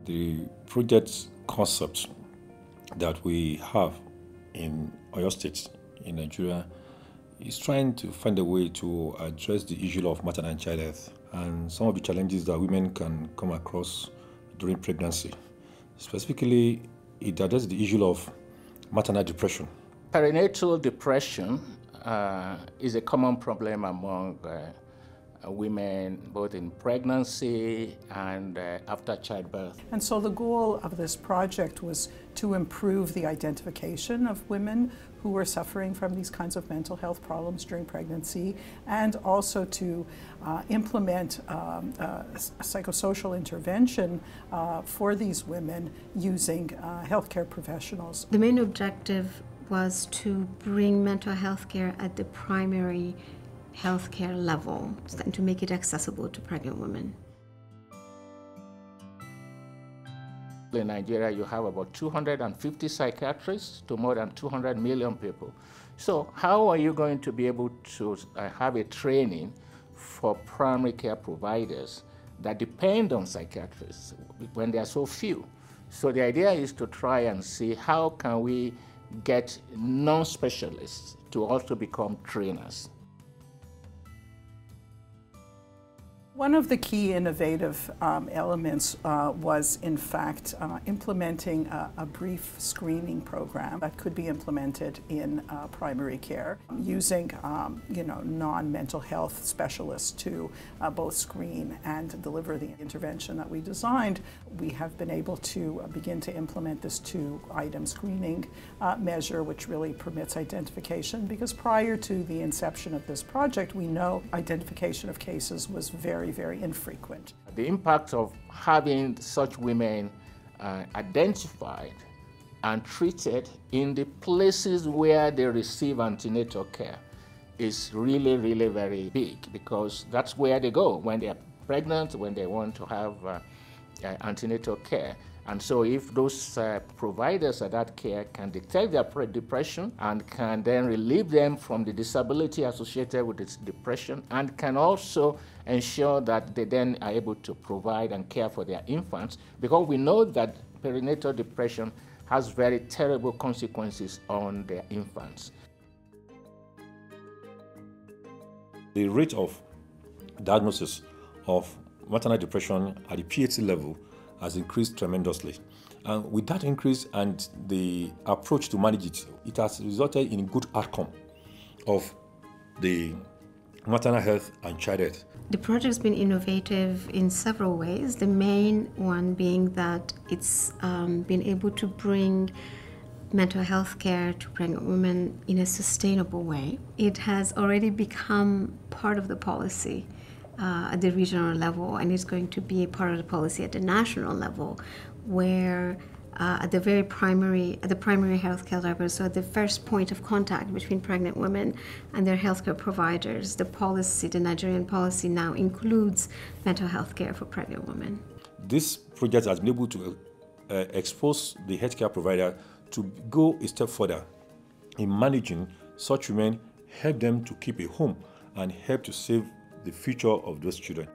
The project concept that we have in Oyo State in Nigeria is trying to find a way to address the issue of maternal and child health and some of the challenges that women can come across during pregnancy. Specifically, it addresses the issue of maternal depression. Perinatal depression is a common problem among women, both in pregnancy and after childbirth. And so the goal of this project was to improve the identification of women who were suffering from these kinds of mental health problems during pregnancy, and also to implement psychosocial intervention for these women using healthcare professionals. The main objective was to bring mental health care at the primary healthcare level and to make it accessible to pregnant women. In Nigeria, you have about 250 psychiatrists to more than 200 million people. So how are you going to be able to have a training for primary care providers that depend on psychiatrists when there are so few? So the idea is to try and see how can we get non-specialists to also become trainers. One of the key innovative elements was, in fact, implementing a brief screening program that could be implemented in primary care, using non-mental health specialists to both screen and deliver the intervention that we designed. We have been able to begin to implement this two-item screening measure, which really permits identification, because prior to the inception of this project, we know identification of cases was very infrequent. The impact of having such women identified and treated in the places where they receive antenatal care is really very big, because that's where they go when they are pregnant, when they want to have antenatal care. And so if those providers of that care can detect their depression and can then relieve them from the disability associated with this depression, and can also ensure that they then are able to provide and care for their infants, because we know that perinatal depression has very terrible consequences on their infants. The rate of diagnosis of maternal depression at the PhD level has increased tremendously. And with that increase and the approach to manage it, it has resulted in a good outcome of the maternal health and child health. The project's been innovative in several ways, the main one being that it's been able to bring mental health care to pregnant women in a sustainable way. It has already become part of the policy at the regional level, and it's going to be a part of the policy at the national level, where at the primary healthcare level, so at the first point of contact between pregnant women and their healthcare providers, the Nigerian policy now includes mental health care for pregnant women. This project has been able to expose the healthcare provider to go a step further in managing such women, help them to keep a home, and help to save the future of those children.